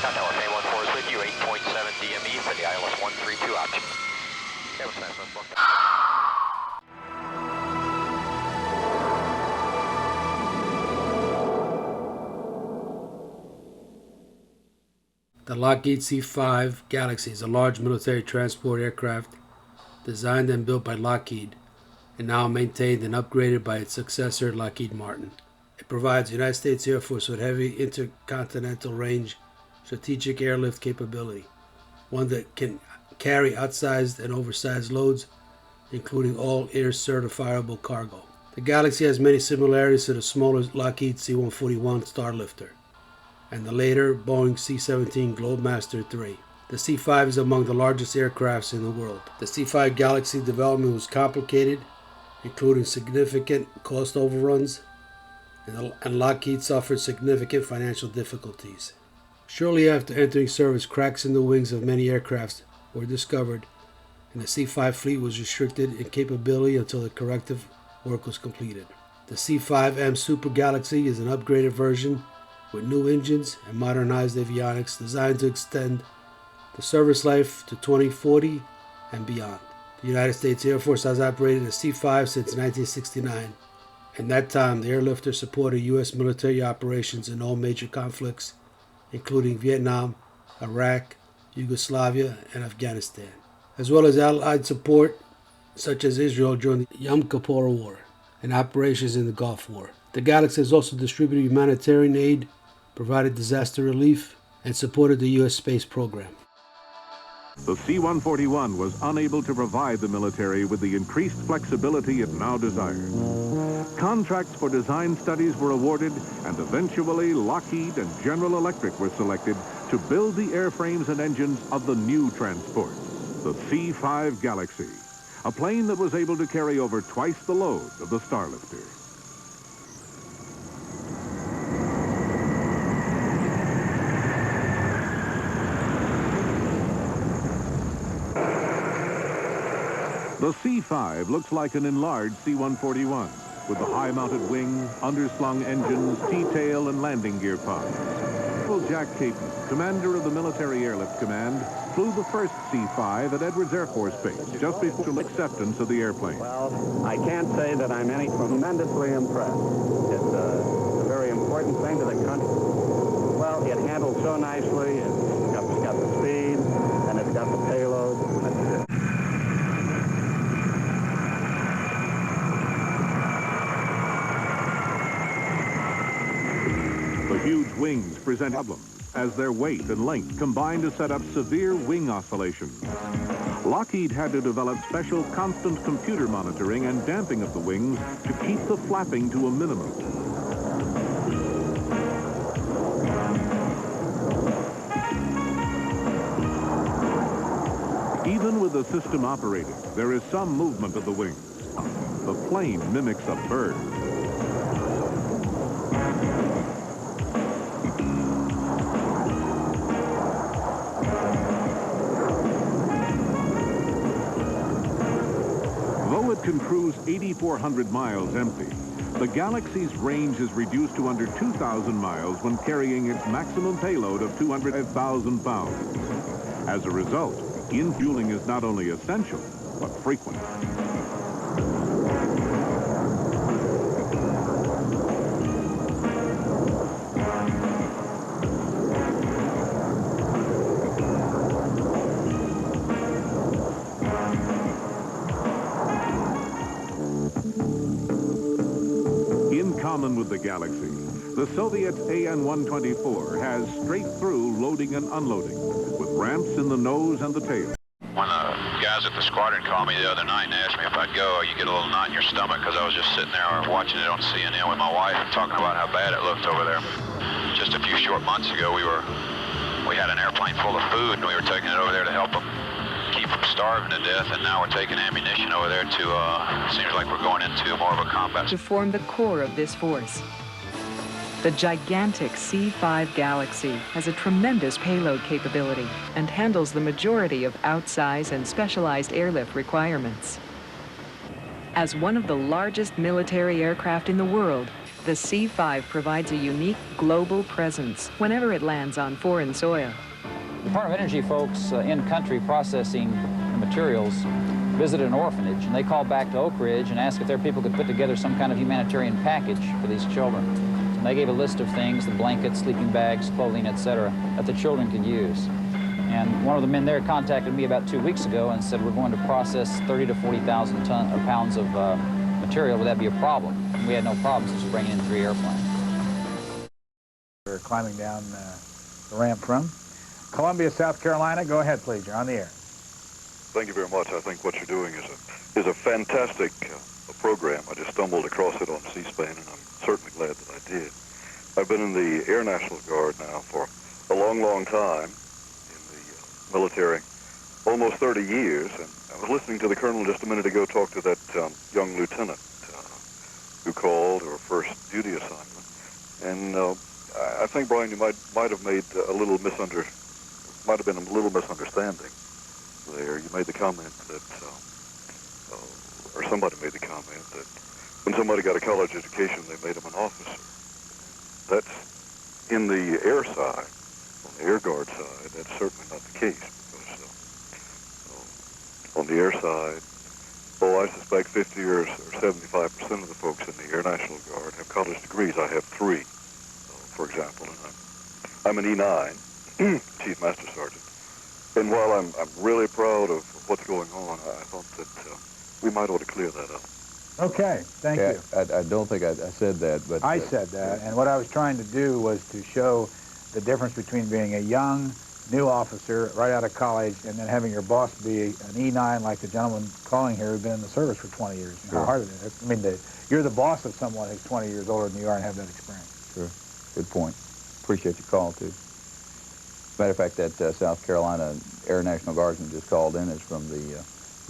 Tower K14 is with you, 8.7 DME for the ILS 132 option. Okay, what's that? Let's look. The Lockheed C-5 Galaxy is a large military transport aircraft designed and built by Lockheed and now maintained and upgraded by its successor, Lockheed Martin. It provides the United States Air Force with heavy intercontinental-range strategic airlift capability, one that can carry outsized and oversized loads, including all air-certifiable cargo. The Galaxy has many similarities to the smaller Lockheed C-141 Starlifter and the later Boeing C-17 Globemaster III. The C-5 is among the largest aircrafts in the world. The C-5 Galaxy development was complicated, including significant cost overruns, and Lockheed suffered significant financial difficulties. Shortly after entering service, cracks in the wings of many aircrafts were discovered, and the C-5 fleet was restricted in capability until the corrective work was completed. The C-5M Super Galaxy is an upgraded version with new engines and modernized avionics designed to extend the service life to 2040 and beyond. The United States Air Force has operated a C-5 since 1969. In that time, the airlifter supported U.S. military operations in all major conflicts, including Vietnam, Iraq, Yugoslavia, and Afghanistan, as well as Allied support such as Israel during the Yom Kippur War and operations in the Gulf War. The Galaxy has also distributed humanitarian aid, provided disaster relief, and supported the U.S. space program. The C-141 was unable to provide the military with the increased flexibility it now desired. Contracts for design studies were awarded, and eventually Lockheed and General Electric were selected to build the airframes and engines of the new transport, the C-5 Galaxy, a plane that was able to carry over twice the load of the Starlifter. The C-5 looks like an enlarged C-141 with the high-mounted wing, underslung engines, T-tail, and landing gear pods. General Jack Caton, commander of the Military Airlift Command, flew the first C-5 at Edwards Air Force Base just before acceptance of the airplane. Well, I can't say that I'm any tremendously impressed. It's a very important thing to the country. Well, it handles so nicely. It's got the speed, and it's got the payload. The huge wings present problems as their weight and length combine to set up severe wing oscillations. Lockheed had to develop special constant computer monitoring and damping of the wings to keep the flapping to a minimum. Even with the system operating, there is some movement of the wings. The plane mimics a bird. Though it can cruise 8,400 miles empty, the Galaxy's range is reduced to under 2,000 miles when carrying its maximum payload of 205,000 pounds. As a result, in-fueling is not only essential, but frequent. In common with the Galaxy, the Soviet AN-124 has straight-through loading and unloading, with ramps in the nose and the tail. When the guys at the squadron called me the other night and asked me if I'd go, you get a little knot in your stomach because I was just sitting there watching it on CNN with my wife and talking about how bad it looked over there. Just a few short months ago, we had an airplane full of food and we were taking it over there to help them keep from starving to death, and now we're taking ammunition over there to, seems like we're going into more of a combat. To form the core of this force. The gigantic C-5 Galaxy has a tremendous payload capability and handles the majority of outsized and specialized airlift requirements. As one of the largest military aircraft in the world, the C-5 provides a unique global presence whenever it lands on foreign soil. Department of Energy folks in country processing the materials visited an orphanage, and they called back to Oak Ridge and asked if their people could put together some kind of humanitarian package for these children. And they gave a list of things, the blankets, sleeping bags, clothing, etc., that the children could use. And one of the men there contacted me about 2 weeks ago and said, we're going to process 30 to 40,000 pounds of material. Would that be a problem? And we had no problems, just bringing in 3 airplanes. We're climbing down the ramp from Columbia, South Carolina. Go ahead, please. You're on the air. Thank you very much. I think what you're doing is a fantastic program. I just stumbled across it on C-SPAN, and I'm certainly glad that I did. I've been in the Air National Guard now for a long, long time, in the military, almost 30 years, and I was listening to the colonel just a minute ago talk to that young lieutenant who called, her first duty assignment, and I think, Brian, you might have made a little might have been a little misunderstanding there. You made the comment that, or somebody made the comment that when somebody got a college education, they made them an officer. That's in the air side, on the air guard side, that's certainly not the case, because on the air side, I suspect 50 or 75% of the folks in the Air National Guard have college degrees. I have 3, for example, and I'm an E9, Chief Master Sergeant. And while I'm really proud of what's going on, I thought that we might ought to clear that up. Okay, thank you. I don't think I said that, but... I said that, and what I was trying to do was to show the difference between being a young, new officer right out of college and then having your boss be an E9 like the gentleman calling here who's been in the service for 20 years. You know, how hard it is. I mean, you're the boss of someone who's 20 years older than you are and have that experience. Sure. Good point. Appreciate your call, too. Matter of fact, that South Carolina Air National Guardsman just called in is from the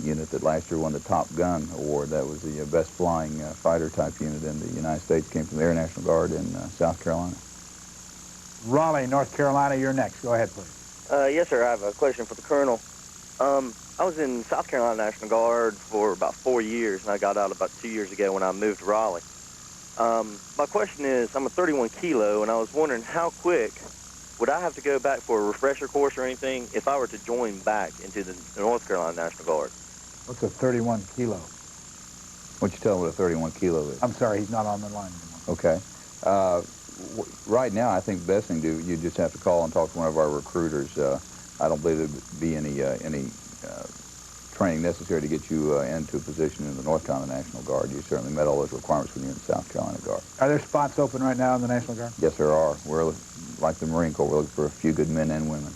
unit that last year won the Top Gun Award. That was the best flying fighter-type unit in the United States. Came from the Air National Guard in South Carolina. Raleigh, North Carolina, you're next. Go ahead, please. Yes, sir. I have a question for the Colonel. I was in South Carolina National Guard for about 4 years, and I got out about 2 years ago when I moved to Raleigh. My question is, I'm a 31 kilo, and I was wondering how quick would I have to go back for a refresher course or anything if I were to join back into the North Carolina National Guard? What's a 31 kilo? What'd you tell him what a 31 kilo is? I'm sorry, he's not on the line anymore. Okay. Right now, I think the best thing to do, you just have to call and talk to one of our recruiters. I don't believe there'd be any training necessary to get you into a position in the North Carolina National Guard. You certainly met all those requirements when you're in the South Carolina Guard. Are there spots open right now in the National Guard? Yes, there are. We're like the Marine Corps. We're looking for a few good men and women.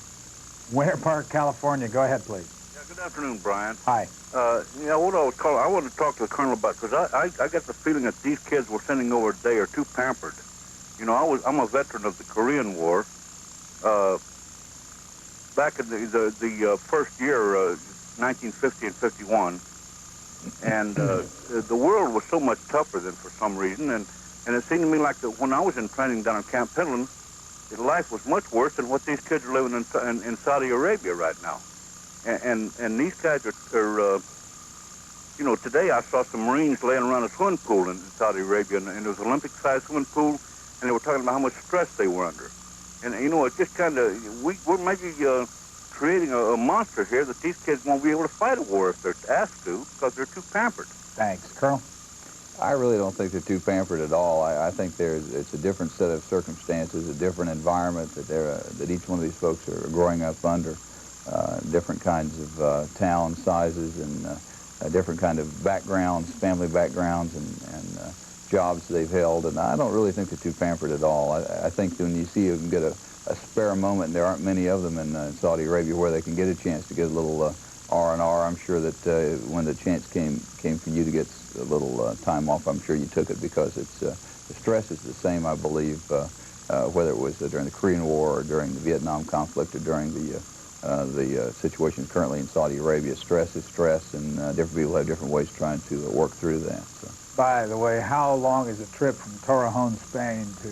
Winter Park, California. Go ahead, please. Yeah, good afternoon, Brian. Hi. Yeah, what I was calling, I wanted to talk to the Colonel about, because I got the feeling that these kids we're sending over today are too pampered. You know, I'm a veteran of the Korean War. Back in the first year, 1950 and 51, and the world was so much tougher then for some reason, and it seemed to me like that when I was in training down in Camp Pendleton, life was much worse than what these kids are living in Saudi Arabia right now. And these guys are you know, today I saw some Marines laying around a swimming pool in Saudi Arabia, and it was an Olympic-sized swimming pool, and they were talking about how much stress they were under. And, you know, it just kind of, we're maybe creating a monster here that these kids won't be able to fight a war if they're asked to, because they're too pampered. Thanks. Colonel? I really don't think they're too pampered at all. I think it's a different set of circumstances, a different environment that each one of these folks are growing up under, different kinds of town sizes and different kind of backgrounds, family backgrounds and jobs they've held, and I don't really think they're too pampered at all. I think when you see you can get a spare moment, and there aren't many of them in Saudi Arabia where they can get a chance to get a little R&R. I'm sure that when the chance came for you to get a little time off, I'm sure you took it, because the stress is the same, I believe, whether it was during the Korean War or during the Vietnam conflict or during the situation currently in Saudi Arabia. Stress is stress, and different people have different ways of trying to work through that. So. By the way, how long is a trip from Torrejon, Spain to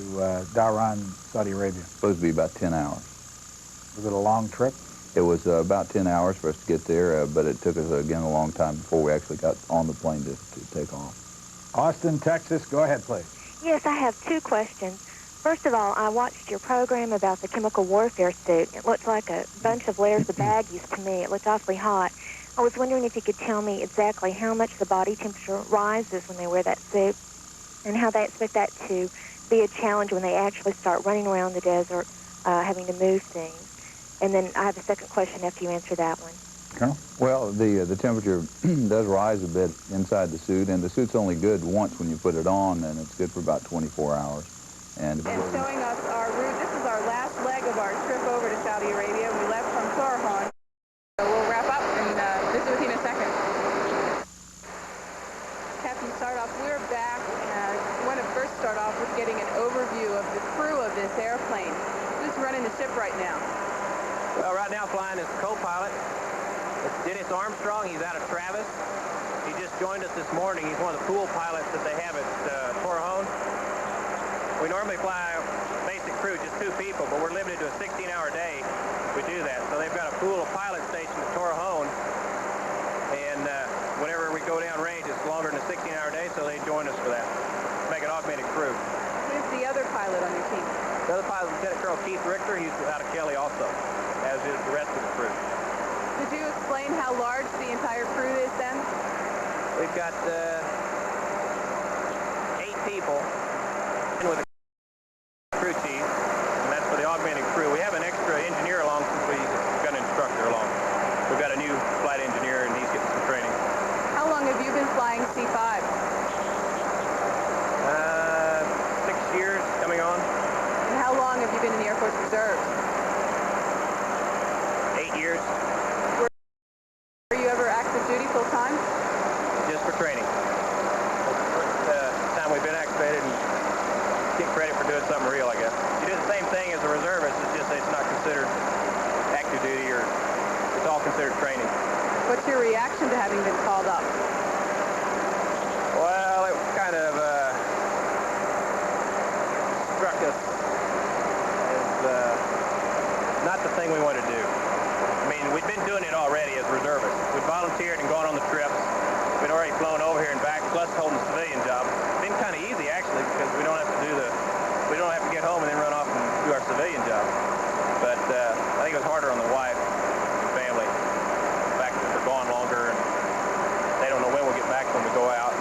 Dhahran, Saudi Arabia? Supposed to be about 10 hours. Was it a long trip? It was about 10 hours for us to get there, but it took us, again, a long time before we actually got on the plane to take off. Austin, Texas. Go ahead, please. Yes, I have two questions. First of all, I watched your program about the chemical warfare suit. It looked like a bunch of layers of baggies to me. It looked awfully hot. I was wondering if you could tell me exactly how much the body temperature rises when they wear that suit and how they expect that to be a challenge when they actually start running around the desert, having to move things. And then I have a second question after you answer that one. Colonel? Well, the temperature does rise a bit inside the suit, and the suit's only good once when you put it on, and it's good for about 24 hours. And showing us our route, this is our last leg of our trip over to Saudi Arabia. We left from Torrejon. So we'll wrap up and visit with you in a second. Captain Stardoff, we're back. I want to first start off with getting an overview of the crew of this airplane. Who's running the ship right now? Well, right now flying is co-pilot. It's Dennis Armstrong. He's out of Travis. He just joined us this morning. He's one of the pool pilots that they have at Torrejon. We normally fly basic crew, just 2 people, but we're limited to a 16-hour day if we do that. So they've got a pool of pilots stationed at Torrejon, and whenever we go down range, it's longer than a 16-hour day, so they join us for that. Make an augmented crew. Who's the other pilot on your team? The other pilot is Lieutenant Colonel Keith Richter. He's out of Kelly also, as is the rest of the crew. Could you explain how large the entire crew is then? We've got 8 people with a crew chief, and that's for the augmented crew. We have an extra engineer along since we've got an instructor along. We've got a new flight engineer, and he's getting some training. How long have you been flying C-5? 6 years coming on. And how long have you been in the Air Force Reserve? 8 years. Were you ever active duty full time? Just for training. It's the first time we've been activated and get credit for doing something real, I guess. You do the same thing as a reservist, it's just that it's not considered active duty, or it's all considered training. What's your reaction to having been called up? Well, it kind of struck us as not the thing we wanted to do. I mean, we'd been doing it already as reservists. We'd volunteered and gone on the trips. We'd already flown over here and back, plus holding a civilian job. It's been kind of easy, actually, because we don't have to get home and then run off and do our civilian job. But I think it was harder on the wife and family. The fact that we're gone longer and they don't know when we'll get back when we go out.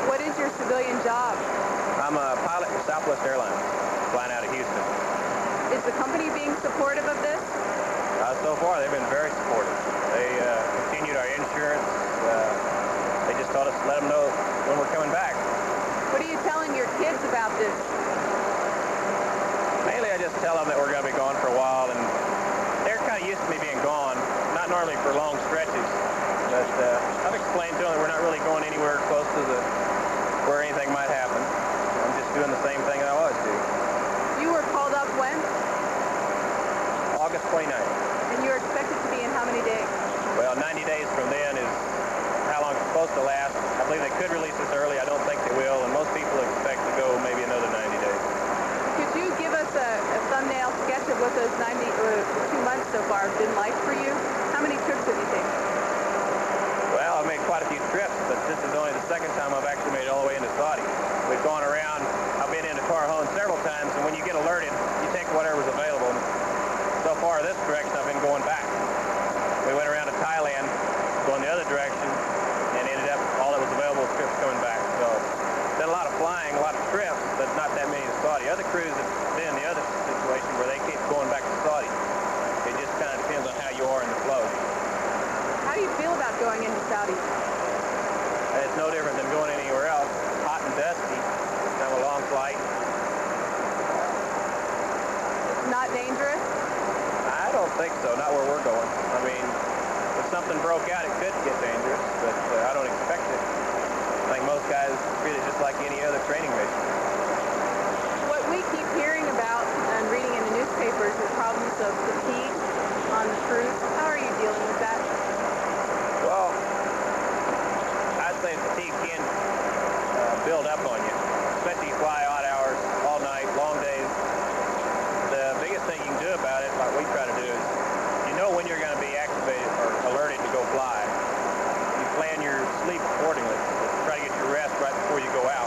What is your civilian job? I'm a pilot for Southwest Airlines, flying out of Houston. Is the company being supportive of this? So far, they've been very supportive. They continued our insurance. They just told us to let them know when we're coming back. What are you telling your kids about this? Mainly, I just tell them that we're going to be gone for a while, and they're kind of used to me being gone, not normally for long stretches, but I've explained to them that we're not really going anywhere close to where anything might happen. I'm just doing the same thing I always do. You were called up when? August 29th. And you're expected to be in how many days? Well, 90 days from then is how long it's supposed to last. I believe they could release us early. I don't think they will, and most people expect to go maybe another 90 days. Could you give us a thumbnail sketch of what those 2 months so far have been like for you? How many trips have you taken? Well, I've made quite a few trips, but this is only the second time I've actually made it all the way into Saudi. We've gone around. I've been into Torrejon several times, and when you get alerted, you take whatever's available. So far, this direction, I've been going back. We went around to Thailand, going the other direction, and ended up all that was available was trips coming back. So, done a lot of flying, a lot of trips, but not that many to Saudi. Other crews have been in the other situation where they keep going back to Saudi. It just kind of depends on how you are in the flow. How do you feel about going into Saudi? It's no different than going anywhere else. Hot and dusty. Kind of a long flight. Not dangerous? I don't think so, not where we're going. I mean, if something broke out, it could get dangerous, but I don't expect it. I think most guys treat it just like any other training mission. What we keep hearing about and reading in the newspapers is problems of fatigue on the crews. How are you dealing with that? Well, I'd say fatigue can build up on you, especially you fly odd hours, all night, long days. The biggest thing you can do about it, like we try to do, is you know when you're going to be activated or alerted to go fly. You plan your sleep accordingly. Try to get your rest right before you go out.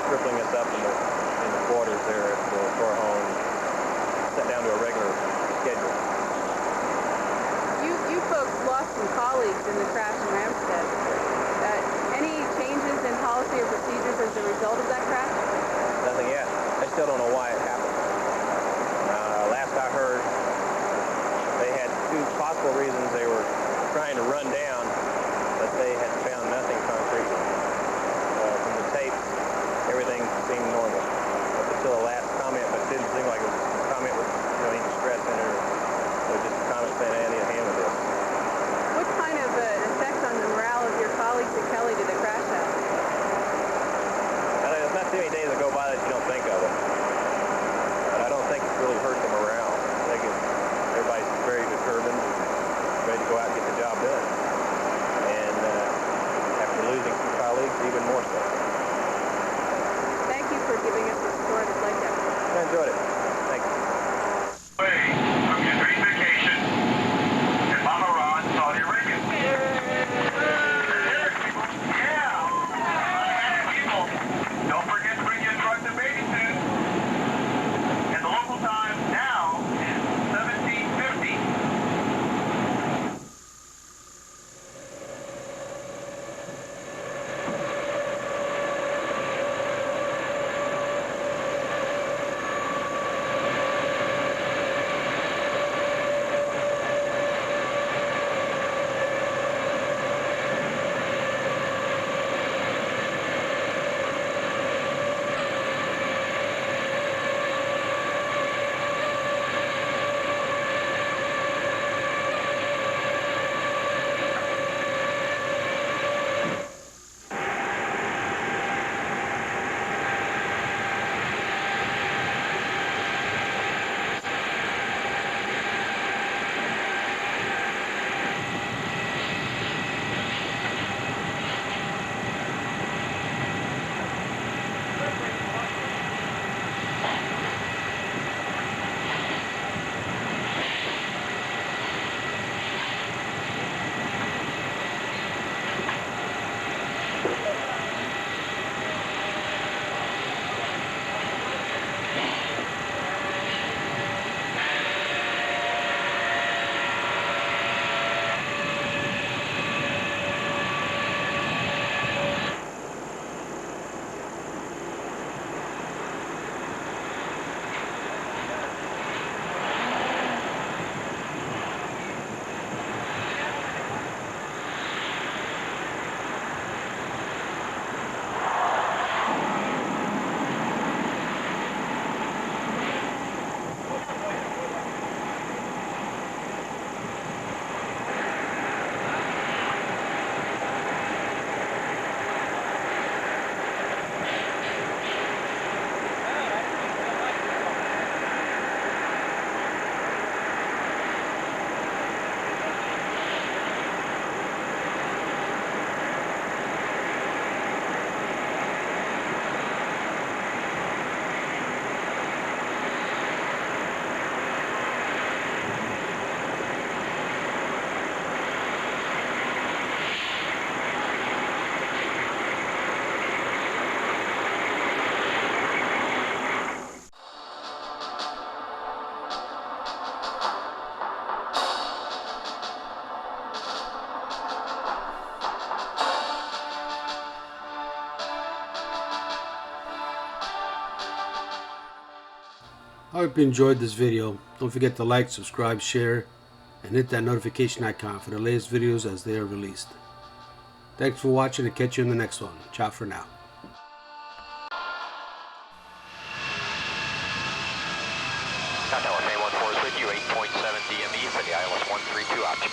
crippling us up in the quarters there at the Torhone, set down to a regular schedule. You folks lost some colleagues in the crash in Ramstead. Any changes in policy or procedures as a result of that crash? Nothing yet. I still don't know why it happened. Last I heard, they had two possible reasons they were trying to run down, but they had found nothing concrete. From the tape, everything seemed normal up until the last comment, but it didn't seem like it was a comment with any distress in it. It was just a comment saying, I need a hand with this. What kind of effect on the morale of your colleagues at Kelly did the crash have? There's not too many days that go by that you don't think of it. But I don't think it's really hurt the morale. I think everybody's very determined and ready to go out and get the job done. And after losing some colleagues, even more so. Thank you for giving us the story of Lake Epic. I enjoyed it. Thanks. From your dream vacation in Bahrain, Saudi Arabia. Don't forget to bring your truck and baby suit. And the local time now is 17:50. I hope you enjoyed this video. Don't forget to like, subscribe, share, and hit that notification icon for the latest videos as they are released. Thanks for watching and catch you in the next one. Ciao for now. Tower K14 is with you, 8.7 DME for the ILS 132 option.